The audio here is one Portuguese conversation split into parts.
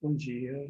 Bom dia.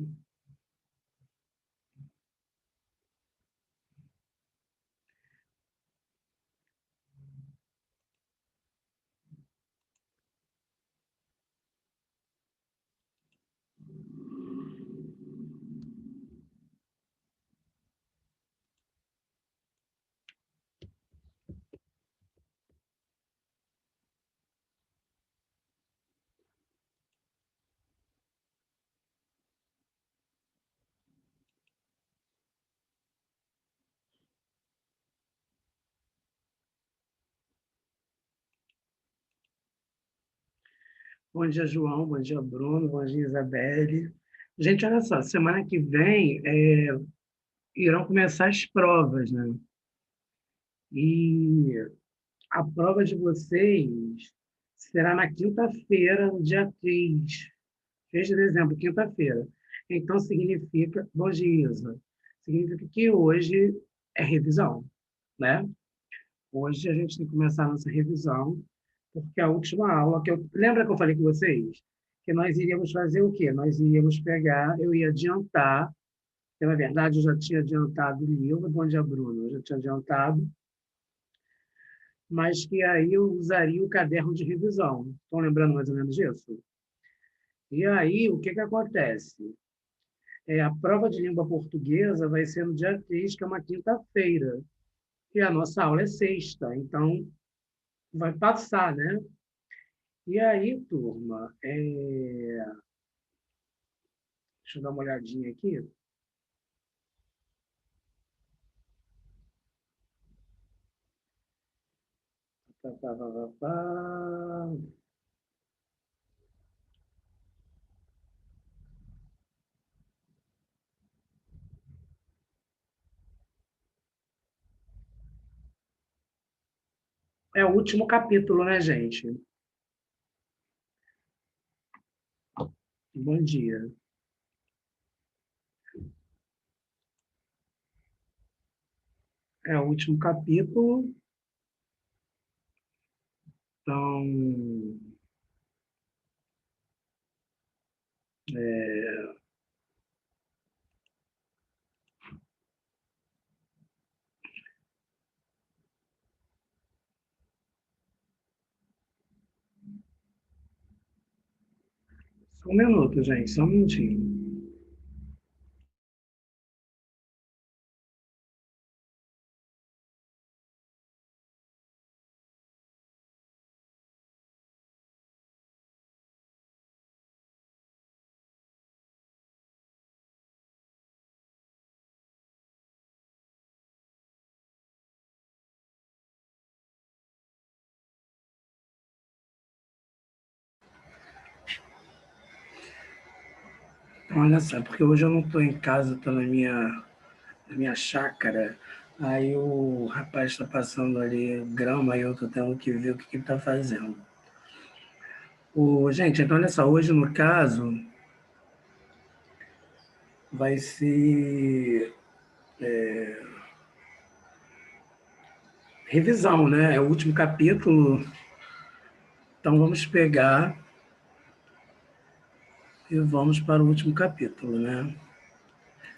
Bom dia, João. Bom dia, Bruno. Bom dia, Isabelle. Gente, olha só, semana que vem irão começar as provas, né? E a prova de vocês será na quinta-feira, no dia 3 de dezembro, quinta-feira. Então, significa, bom dia, Isa, significa que hoje é revisão, né? Hoje a gente tem que começar a nossa revisão, porque a última aula lembra que eu falei com vocês? Que nós iríamos fazer o quê? Nós iríamos pegar, eu ia adiantar, porque na verdade eu já tinha adiantado o livro, Bom Dia Bruno, eu já tinha adiantado, mas que aí eu usaria o caderno de revisão. Estão lembrando mais ou menos disso? E aí, o que que acontece? A prova de língua portuguesa vai ser no dia 3, que é uma quinta-feira, e a nossa aula é sexta, então vai passar, né? E aí, turma, deixa eu dar uma olhadinha aqui. Pá, pá, pá, pá, pá. É o último capítulo, né, gente? Bom dia. É o último capítulo. Então, só um minuto, gente, só um minutinho. Então, olha só, porque hoje eu não estou em casa, estou na minha chácara. Aí o rapaz está passando ali grama e eu estou tendo que ver o que ele está fazendo. Gente, então olha só, hoje no caso vai ser revisão, né? É o último capítulo, então vamos pegar e vamos para o último capítulo, né?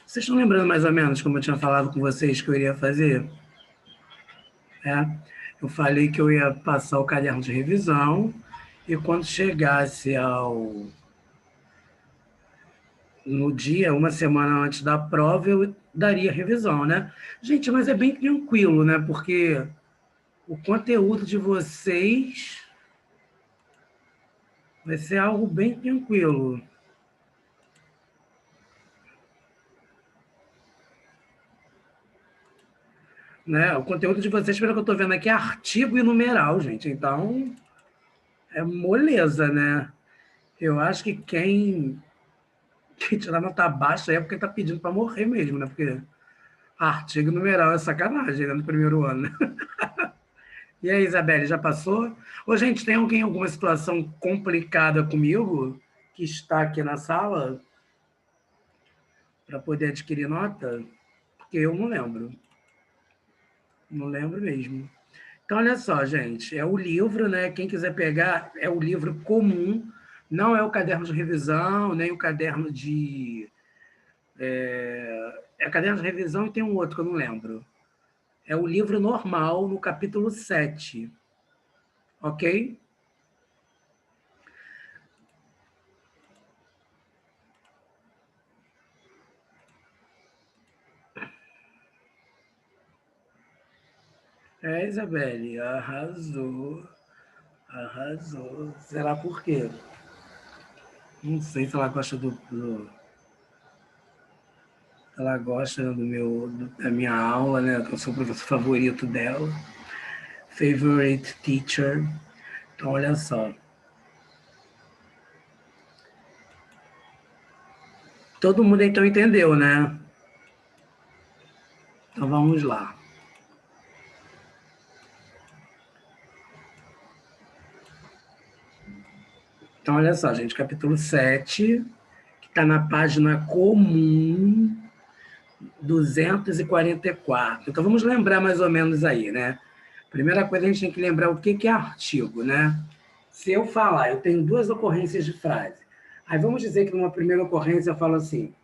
Vocês estão lembrando mais ou menos como eu tinha falado com vocês que eu iria fazer? É, eu falei que eu ia passar o caderno de revisão e quando chegasse no dia, uma semana antes da prova, eu daria revisão, né? Gente, mas é bem tranquilo, né? Porque o conteúdo de vocês vai ser algo bem tranquilo, né? O conteúdo de vocês, pelo que eu estou vendo aqui, é artigo e numeral, gente. Então, é moleza, né? Eu acho que quem tirar nota baixa é porque está pedindo para morrer mesmo, né? Porque artigo e numeral é sacanagem, né? No primeiro ano, né? E aí, Isabelle, já passou? Ô, gente, tem alguém em alguma situação complicada comigo que está aqui na sala para poder adquirir nota? Porque eu não lembro. Não lembro mesmo. Então, olha só, gente, é o livro, né? Quem quiser pegar, é o livro comum, não é o caderno de revisão, nem o caderno de. É caderno de revisão e tem um outro que eu não lembro. É o livro normal, no capítulo 7, ok? É, Isabelle, arrasou, arrasou. Será por quê? Não sei se ela gosta ela gosta da minha aula, né? Que eu sou o professor favorito dela, favorite teacher. Então, olha só. Todo mundo então entendeu, né? Então vamos lá. Então, olha só, gente, capítulo 7, que está na página comum 244. Então, vamos lembrar mais ou menos aí, né? Primeira coisa, a gente tem que lembrar o que é artigo, né? Se eu falar, eu tenho duas ocorrências de frase. Aí vamos dizer que numa primeira ocorrência eu falo assim: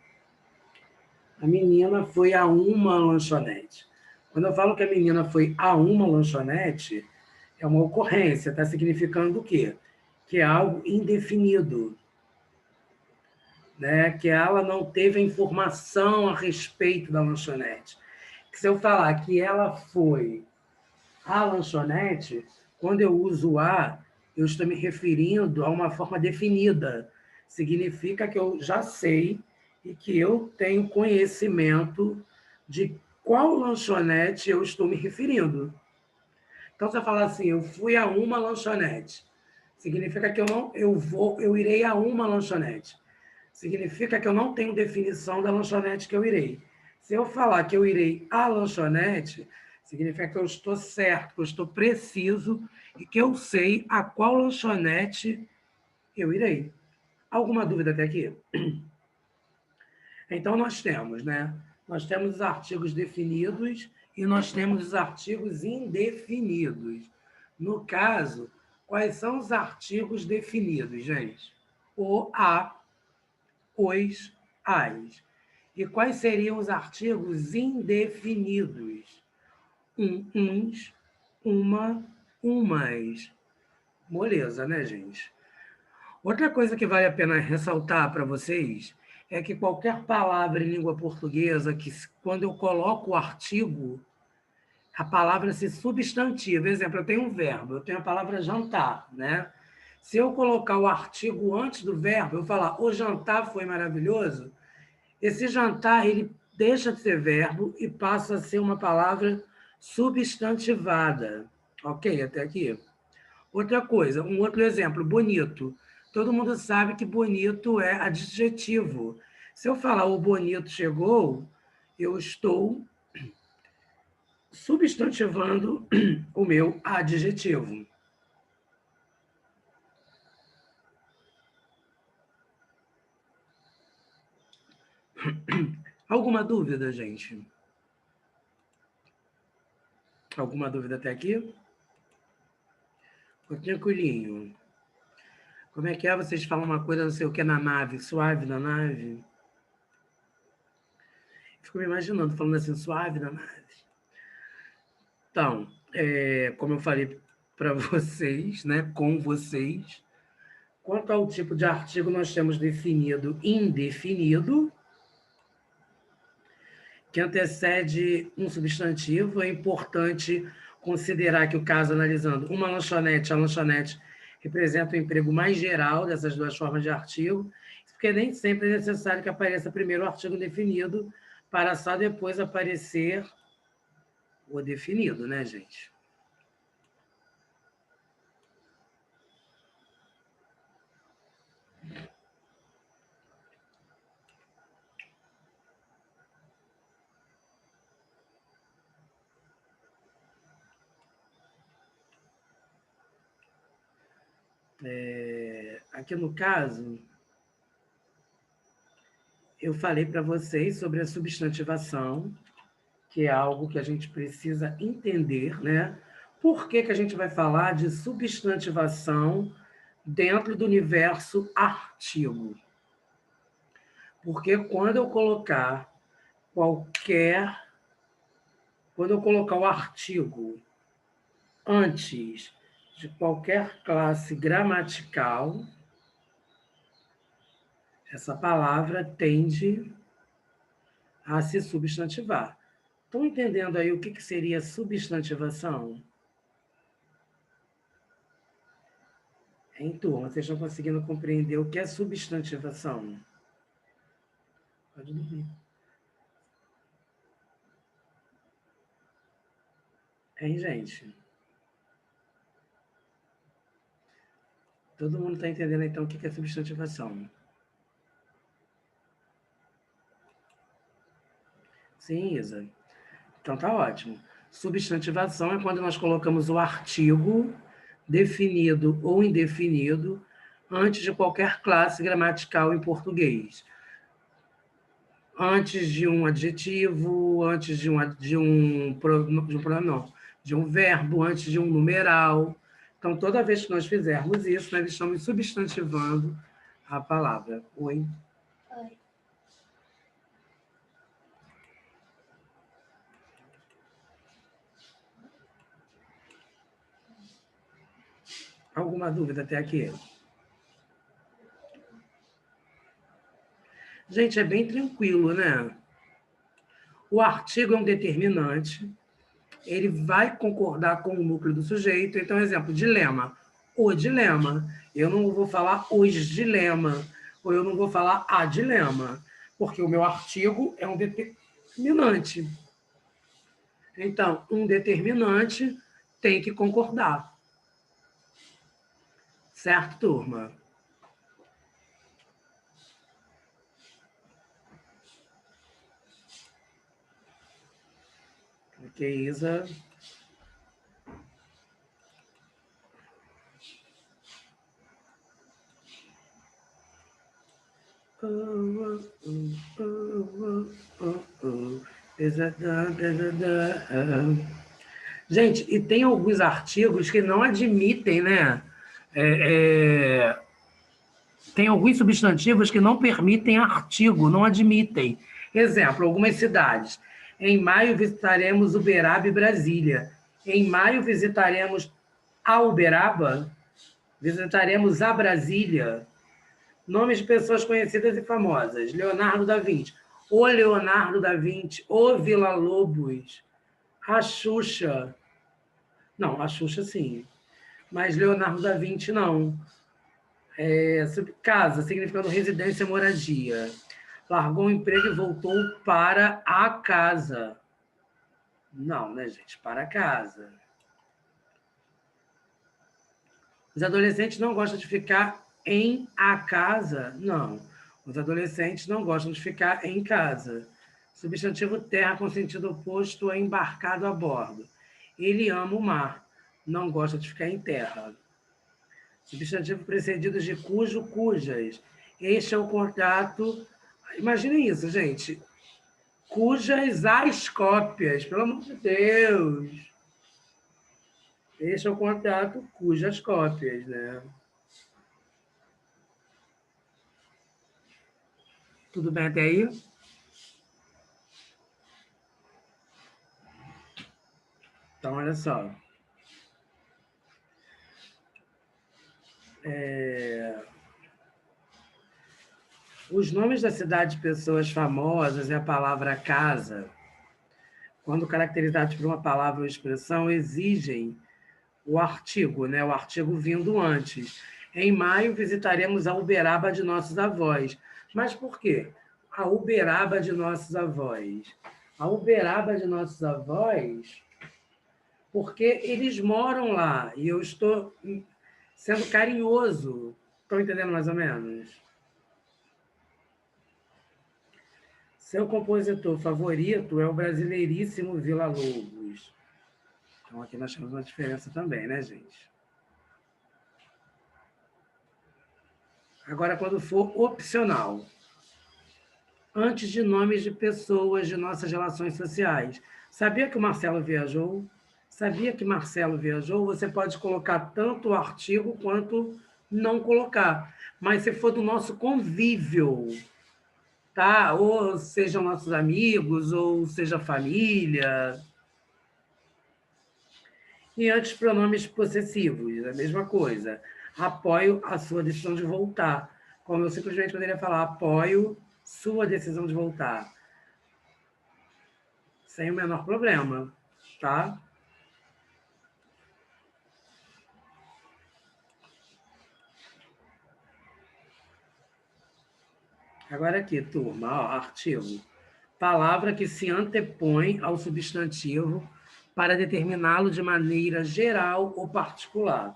a menina foi a uma lanchonete. Quando eu falo que a menina foi a uma lanchonete, é uma ocorrência, está significando o quê? Que é algo indefinido, né? Que ela não teve informação a respeito da lanchonete. Que se eu falar que ela foi à lanchonete, quando eu uso a, eu estou me referindo a uma forma definida. Significa que eu já sei e que eu tenho conhecimento de qual lanchonete eu estou me referindo. Então, se eu falar assim, eu fui a uma lanchonete, significa que eu irei a uma lanchonete. Significa que eu não tenho definição da lanchonete que eu irei. Se eu falar que eu irei à lanchonete, significa que eu estou certo, que eu estou preciso e que eu sei a qual lanchonete eu irei. Alguma dúvida até aqui? Então, nós temos, né? Nós temos os artigos definidos e nós temos os artigos indefinidos. No caso, quais são os artigos definidos, gente? O, a, os, as. E quais seriam os artigos indefinidos? Uns, uma, umas. Moleza, né, gente? Outra coisa que vale a pena ressaltar para vocês é que qualquer palavra em língua portuguesa, que quando eu coloco o artigo, a palavra se substantiva. Exemplo, eu tenho um verbo, eu tenho a palavra jantar, né? Se eu colocar o artigo antes do verbo, eu falar o jantar foi maravilhoso, esse jantar ele deixa de ser verbo e passa a ser uma palavra substantivada. Ok, até aqui? Outra coisa, um outro exemplo, bonito. Todo mundo sabe que bonito é adjetivo. Se eu falar o bonito chegou, eu estou substantivando o meu adjetivo. Alguma dúvida, gente? Alguma dúvida até aqui? Ficou tranquilinho. Como é que é? Vocês falam uma coisa, não sei o que, na nave, suave na nave? Fico me imaginando falando assim, suave na nave. Então, como eu falei para vocês, né, com vocês, quanto ao tipo de artigo, nós temos definido indefinido, que antecede um substantivo. É importante considerar que o caso analisando uma lanchonete, a lanchonete representa o emprego mais geral dessas duas formas de artigo, porque nem sempre é necessário que apareça primeiro o artigo definido para só depois aparecer o definido, né, gente? Aqui no caso, eu falei para vocês sobre a substantivação, que é algo que a gente precisa entender, né? Por que que a gente vai falar de substantivação dentro do universo artigo? Porque quando eu colocar o artigo antes de qualquer classe gramatical, essa palavra tende a se substantivar. Estão entendendo aí o que seria substantivação? Hein, turma? Vocês estão conseguindo compreender o que é substantivação? Pode dormir. Hein, gente? Todo mundo está entendendo, então, o que é substantivação? Sim, Isa. Então, tá ótimo. Substantivação é quando nós colocamos o artigo definido ou indefinido antes de qualquer classe gramatical em português. Antes de um adjetivo, antes de um pronome, de um verbo, antes de um numeral. Então, toda vez que nós fizermos isso, nós estamos substantivando a palavra. Oi? Oi. Alguma dúvida até aqui? Gente, é bem tranquilo, né? O artigo é um determinante, ele vai concordar com o núcleo do sujeito. Então, exemplo, dilema. O dilema. Eu não vou falar os dilema, ou eu não vou falar a dilema, porque o meu artigo é um determinante. Então, um determinante tem que concordar. Certo, turma? Ok, Isa. Gente, e tem alguns artigos que não admitem, né? Tem alguns substantivos que não permitem artigo, não admitem. Exemplo, algumas cidades. Em maio visitaremos Uberaba e Brasília. Em maio visitaremos a Uberaba, visitaremos a Brasília. Nomes de pessoas conhecidas e famosas. Leonardo da Vinci. O Leonardo da Vinci, o Villa-Lobos, a Xuxa. Não, a Xuxa sim. Mas Leonardo da Vinci não. Casa, significando residência, moradia. Largou o emprego e voltou para a casa. Não, né, gente? Para casa. Os adolescentes não gostam de ficar em a casa? Não. Os adolescentes não gostam de ficar em casa. Substantivo terra com sentido oposto é embarcado a bordo. Ele ama o mar, não gosta de ficar em terra. Substantivo precedido de cujo, cujas. Este é o contato. Imaginem isso, gente. Cujas as cópias, pelo amor de Deus. Este é o contato cujas cópias, né? Tudo bem até aí? Então, olha só. Os nomes da cidade de pessoas famosas e a palavra casa, quando caracterizados por uma palavra ou expressão, exigem o artigo, né? O artigo vindo antes. Em maio, visitaremos a Uberaba de nossos avós. Mas por quê? A Uberaba de nossos avós. A Uberaba de nossos avós, porque eles moram lá e eu estou sendo carinhoso. Estão entendendo mais ou menos? Seu compositor favorito é o brasileiríssimo Villa-Lobos. Então, aqui nós temos uma diferença também, né, gente? Agora, quando for opcional, antes de nomes de pessoas de nossas relações sociais. Sabia que o Marcelo viajou? Sabia que Marcelo viajou? Você pode colocar tanto o artigo quanto não colocar. Mas se for do nosso convívio, tá? Ou sejam nossos amigos, ou seja família. E antes, pronomes possessivos, a mesma coisa. Apoio a sua decisão de voltar. Como eu simplesmente poderia falar, apoio sua decisão de voltar. Sem o menor problema, tá? Agora aqui, turma, ó, artigo. Palavra que se antepõe ao substantivo para determiná-lo de maneira geral ou particular.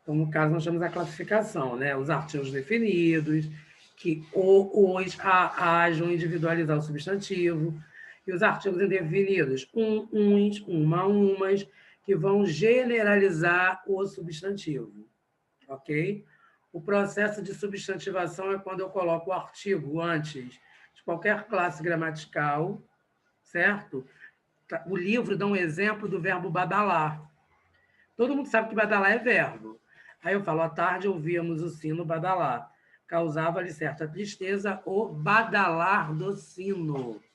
Então, no caso, nós temos a classificação, né? Os artigos definidos, que os ajam individualizar o substantivo, e os artigos indefinidos, uns, umas, que vão generalizar o substantivo, ok? O processo de substantivação é quando eu coloco o artigo antes de qualquer classe gramatical, certo? O livro dá um exemplo do verbo badalar. Todo mundo sabe que badalar é verbo. Aí eu falo, à tarde ouvíamos o sino badalar. Causava-lhe certa tristeza o badalar do sino.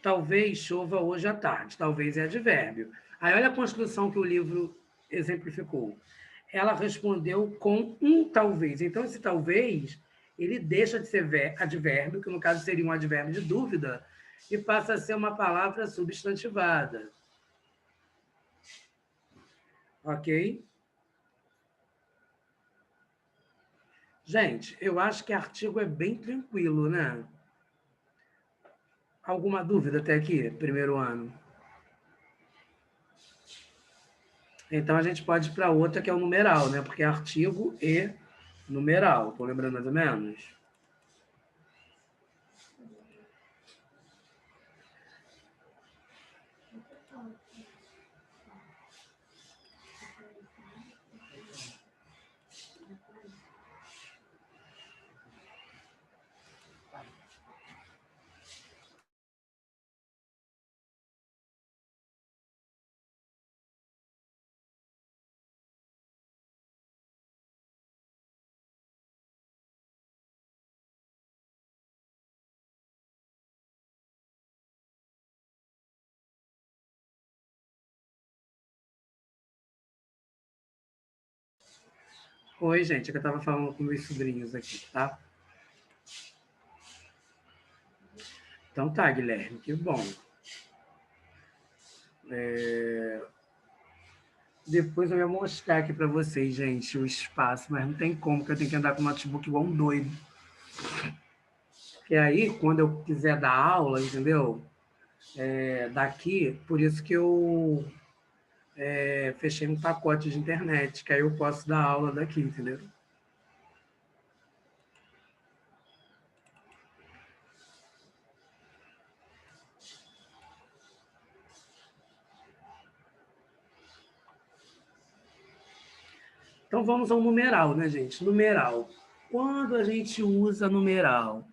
Talvez chova hoje à tarde. Talvez é advérbio. Aí olha a construção que o livro exemplificou. Ela respondeu com um talvez. Então, esse talvez, ele deixa de ser advérbio, que no caso seria um advérbio de dúvida, e passa a ser uma palavra substantivada. Ok? Gente, eu acho que artigo é bem tranquilo, né? Alguma dúvida até aqui, primeiro ano? Então a gente pode ir para outra que é o numeral, né? Porque é artigo e numeral. Estou lembrando mais ou menos? Oi, gente, é que eu estava falando com meus sobrinhos aqui, tá? Então tá, Guilherme, que bom. Depois eu ia mostrar aqui para vocês, gente, o espaço, mas não tem como, que eu tenho que andar com o notebook igual um doido. Porque aí, quando eu quiser dar aula, entendeu? Daqui, por isso que eu fechei um pacote de internet, que aí eu posso dar aula daqui, entendeu? Então vamos ao numeral, né, gente? Numeral. Quando a gente usa numeral,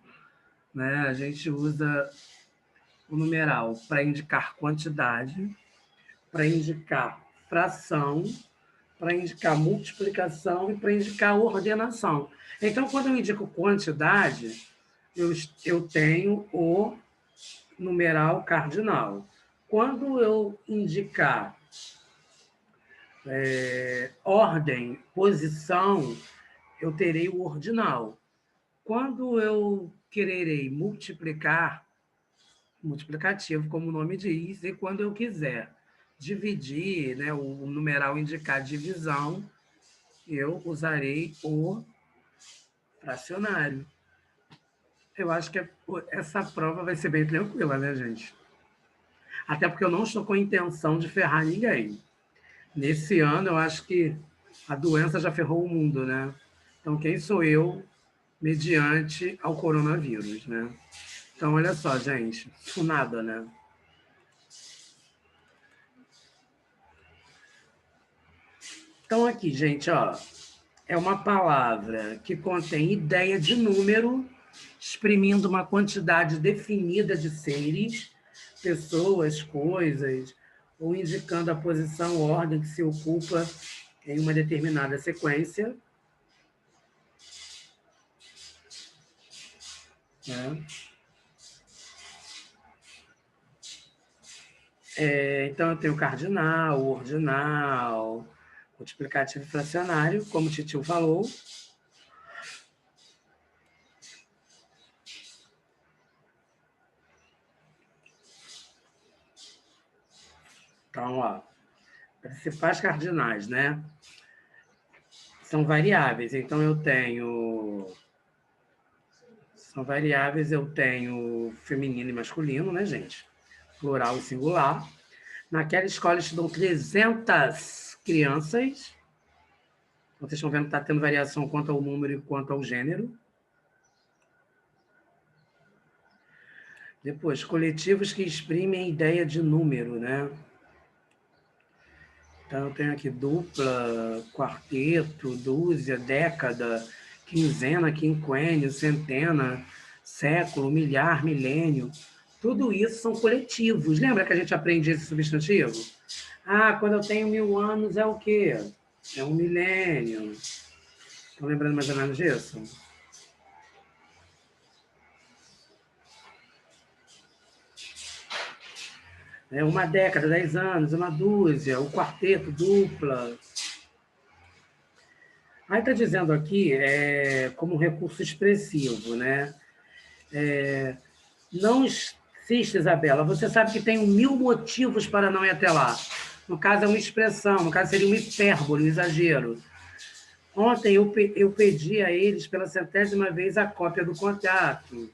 né? A gente usa o numeral para indicar quantidade, para indicar fração, para indicar multiplicação e para indicar ordenação. Então, quando eu indico quantidade, eu tenho o numeral cardinal. Quando eu indicar ordem, posição, eu terei o ordinal. Quando eu quererei multiplicar, multiplicativo, como o nome diz, e quando eu quiser dividir, né, o numeral indicar divisão, eu usarei o fracionário. Eu acho que essa prova vai ser bem tranquila, né, gente? Até porque eu não estou com a intenção de ferrar ninguém. Nesse ano, eu acho que a doença já ferrou o mundo, né? Então, quem sou eu mediante ao coronavírus, né? Então, olha só, gente, isso nada, né? Então, aqui, gente, ó, é uma palavra que contém ideia de número, exprimindo uma quantidade definida de seres, pessoas, coisas, ou indicando a posição ou ordem que se ocupa em uma determinada sequência. Né? Então, eu tenho cardinal, ordinal, multiplicativo e fracionário, como o Titio falou. Então, ó, principais cardinais, né? São variáveis. Então, eu tenho... São variáveis, eu tenho feminino e masculino, né, gente? Plural e singular. Naquela escola estudam 300 crianças. Vocês estão vendo que está tendo variação quanto ao número e quanto ao gênero. Depois, coletivos que exprimem a ideia de número, né? Então, eu tenho aqui dupla, quarteto, dúzia, década, quinzena, quinquênio, centena, século, milhar, milênio. Tudo isso são coletivos. Lembra que a gente aprende esse substantivo? Ah, quando eu tenho 1000 anos é o quê? É um milênio. Estão lembrando mais ou menos disso? É uma década, 10 anos, uma dúzia, o quarteto, dupla. Aí está dizendo aqui, como recurso expressivo, né? Não insiste, Isabela, você sabe que tem 1000 motivos para não ir até lá. No caso, é uma expressão, no caso, seria uma hipérbole, um exagero. Ontem eu pedi a eles, pela 100ª vez, a cópia do contrato.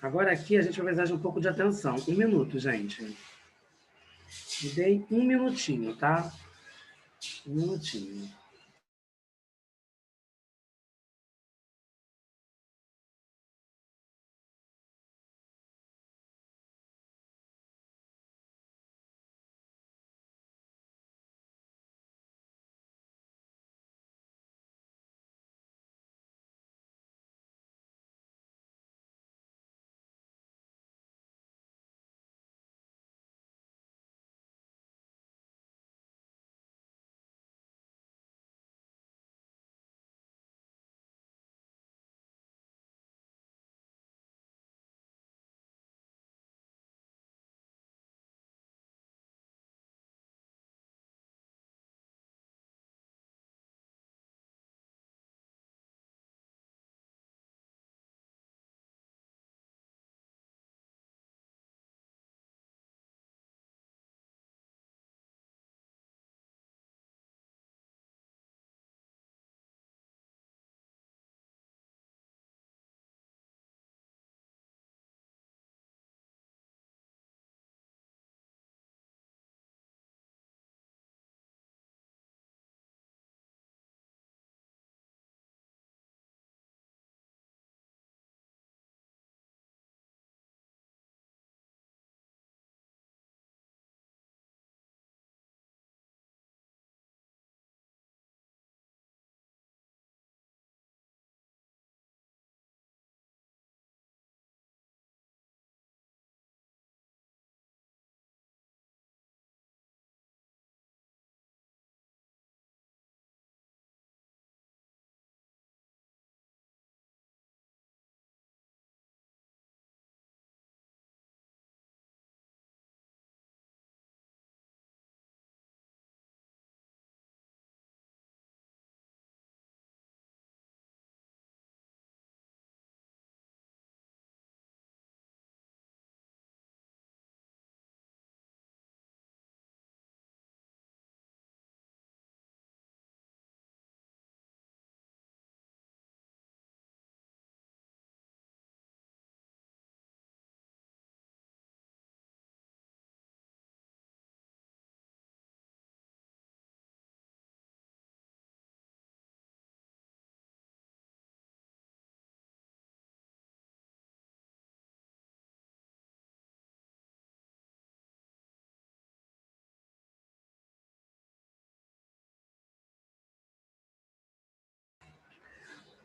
Agora aqui a gente vai precisar de um pouco de atenção. 1 minuto, gente. Me dei 1 minutinho, tá? 1 minutinho.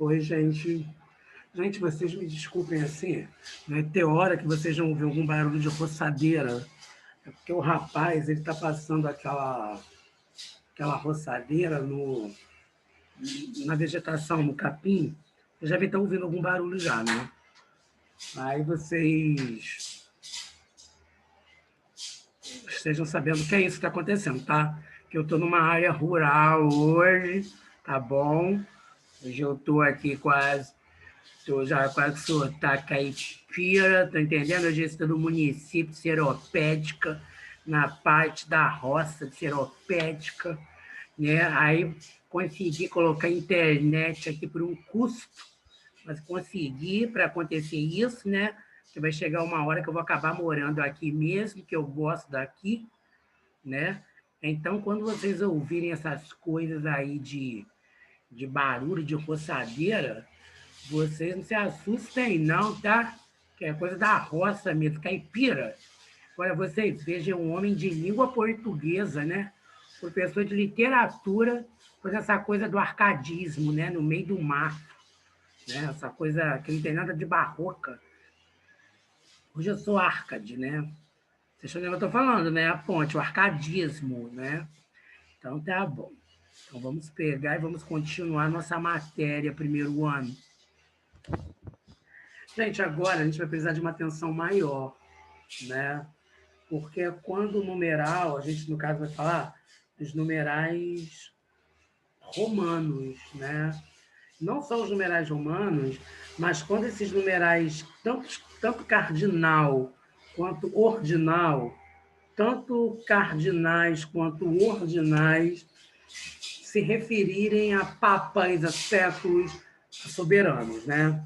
Oi, gente. Gente, vocês me desculpem assim, vai ter hora que vocês vão ouvir algum barulho de roçadeira, é porque o rapaz, ele está passando aquela roçadeira na vegetação, no capim, vocês já devem estar ouvindo algum barulho já, né? Aí vocês estejam sabendo que é isso que está acontecendo, tá? Que eu estou numa área rural hoje, tá bom? Hoje eu estou aqui quase, tô já quase sotaque caipira, tá entendendo? Hoje eu estou no município de Seropédica, na parte da roça de Seropédica, né? Aí consegui colocar internet aqui por um custo, mas consegui para acontecer isso, né? Que vai chegar uma hora que eu vou acabar morando aqui mesmo, que eu gosto daqui, né? Então, quando vocês ouvirem essas coisas aí de barulho, de roçadeira, vocês não se assustem não, tá? Que é coisa da roça mesmo, caipira. Agora, vocês vejam um homem de língua portuguesa, né? Professor de literatura, com essa coisa do arcadismo, né? No meio do mar, né? Essa coisa que não tem nada de barroca. Hoje eu sou Arcade, né? Vocês estão vendo o que eu estou falando, né? A ponte, o arcadismo, né? Então tá bom. Então vamos pegar e vamos continuar nossa matéria, primeiro ano. Gente, agora a gente vai precisar de uma atenção maior, né? Porque quando o numeral, a gente no caso vai falar dos numerais romanos, né? Não só os numerais romanos, mas quando esses numerais, tanto cardinal quanto ordinal, tanto cardinais quanto ordinais, se referirem a papas, a séculos, a soberanos, né?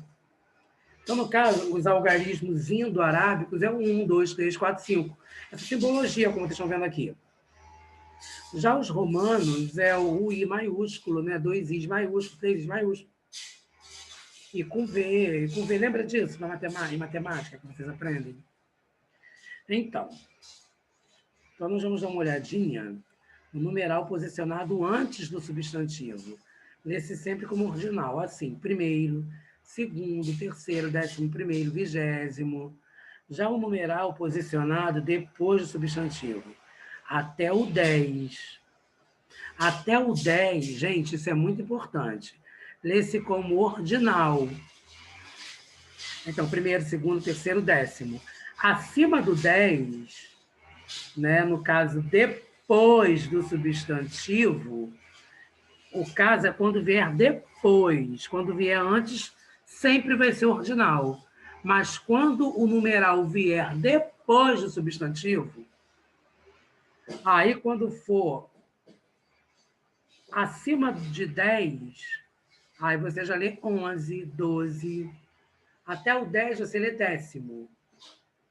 Então, no caso, os algarismos indo-arábicos é o 1, 2, 3, 4, 5. Essa simbologia, como vocês estão vendo aqui. Já os romanos é o I maiúsculo, né? 2 Is maiúsculos, 3 Is maiúsculos. E com V. Lembra disso em matemática que vocês aprendem? Então nós vamos dar uma olhadinha no numeral posicionado antes do substantivo. Lê-se sempre como ordinal, assim, primeiro, segundo, terceiro, 11º, 20º. Já o numeral posicionado depois do substantivo, até o 10. Até o 10, gente, isso é muito importante. Lê-se como ordinal. Então, primeiro, segundo, terceiro, 10º. Acima do 10, né, no caso, depois do substantivo, o caso é quando vier depois. Quando vier antes, sempre vai ser ordinal. Mas quando o numeral vier depois do substantivo, aí quando for acima de 10, aí você já lê 11, 12, até o 10 você lê 10º.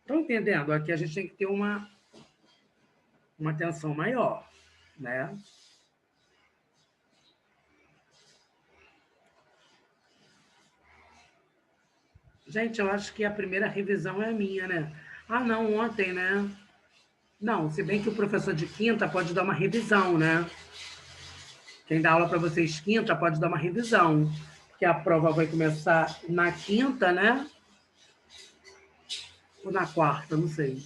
Estão entendendo? Aqui a gente tem que ter uma atenção maior, né? Gente, eu acho que a primeira revisão é a minha, né? Ah, não, ontem, né? Não, se bem que o professor de quinta pode dar uma revisão, né? Quem dá aula para vocês quinta pode dar uma revisão, porque a prova vai começar na quinta, né? Ou na quarta, não sei.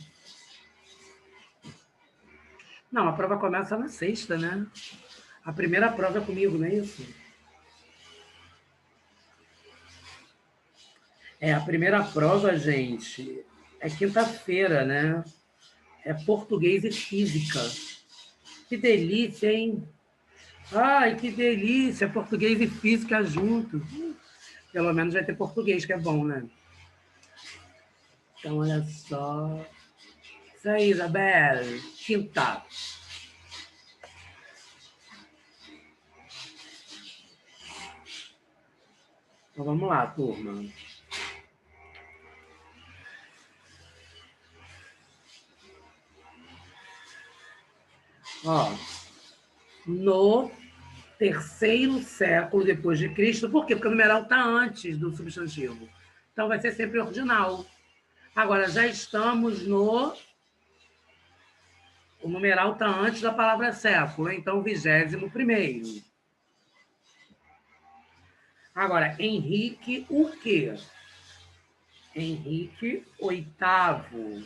Não, a prova começa na sexta, né? A primeira prova é comigo, não é isso? É, a primeira prova, gente, é quinta-feira, né? É português e física. Que delícia, hein? Ai, que delícia! Português e física juntos. Pelo menos vai ter português, que é bom, né? Então, olha só. Isso aí, Isabel. Quinta. Então, vamos lá, turma. Ó, no terceiro século depois de Cristo, por quê? Porque o numeral está antes do substantivo. Então, vai ser sempre ordinal. Agora, já estamos no... O numeral está antes da palavra século, então, 21º. Agora, Henrique o quê? Henrique oitavo,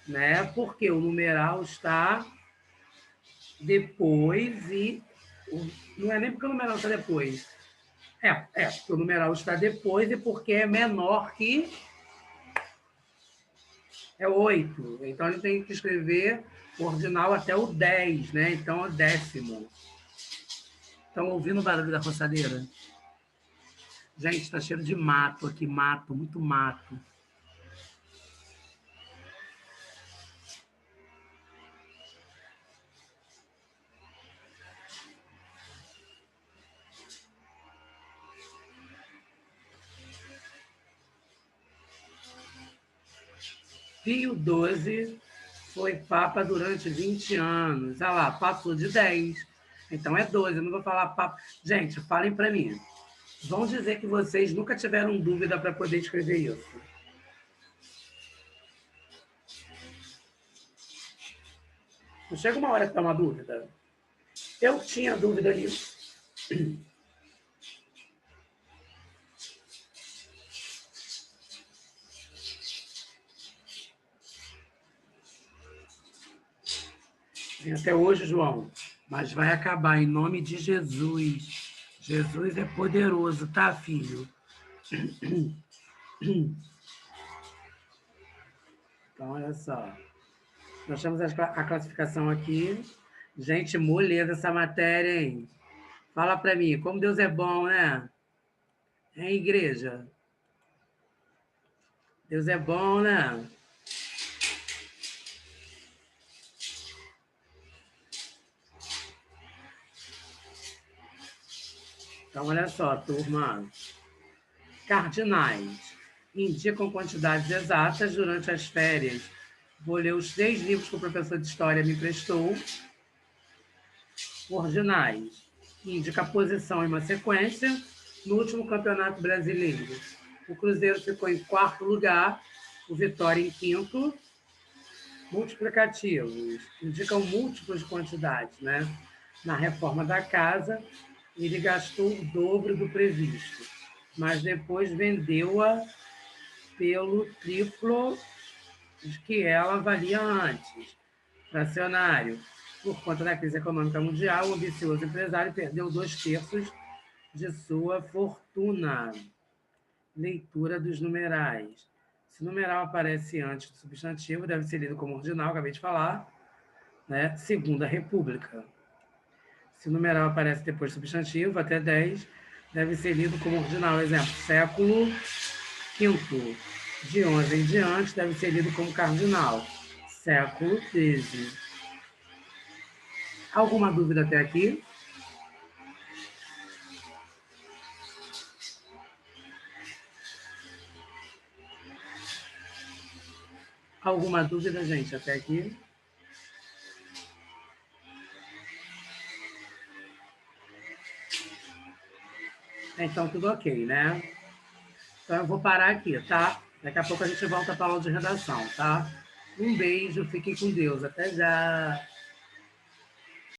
né? Porque o numeral está depois e... Não é nem porque o numeral está depois. Porque o numeral está depois e porque é menor que é 8. Então, ele tem que escrever o ordinal até o 10, né? Então, é o 10º. Estão ouvindo o barulho da roçadeira? Gente, está cheiro de mato aqui, mato, muito mato. Pio XII foi papa durante 20 anos. Olha lá, passou de 10. Então é 12. Eu não vou falar papa. Gente, falem para mim. Vão dizer que vocês nunca tiveram dúvida para poder escrever isso. Não chega uma hora que dá uma dúvida? Eu tinha dúvida nisso. Tem até hoje, João. Mas vai acabar em nome de Jesus. Jesus é poderoso, tá, filho? Então, olha só. Nós temos a classificação aqui. Gente, moleza essa matéria, hein? Fala para mim, como Deus é bom, né? Hein, igreja? Deus é bom, né? Então, olha só, turma. Cardinais indicam quantidades exatas durante as férias. Vou ler os 3 livros que o professor de História me emprestou. Ordinais indica a posição em uma sequência. No último Campeonato Brasileiro, o Cruzeiro ficou em 4º lugar, o Vitória em 5º. Multiplicativos indicam múltiplas quantidades, né? Na reforma da casa, ele gastou o dobro do previsto, mas depois vendeu-a pelo triplo de que ela valia antes. Fracionário. Por conta da crise econômica mundial, o ambicioso empresário perdeu 2/3 de sua fortuna. Leitura dos numerais. Se o numeral aparece antes do substantivo, deve ser lido como ordinal, acabei de falar, né? Segunda República. Se o numeral aparece depois do substantivo, até 10, deve ser lido como ordinal. Exemplo, século V. De 11 em diante, deve ser lido como cardinal. Século XIII. Alguma dúvida até aqui? Alguma dúvida, gente, até aqui? Então, tudo ok, né? Então, eu vou parar aqui, tá? Daqui a pouco a gente volta para a aula de redação, tá? Um beijo, fiquem com Deus. Até já!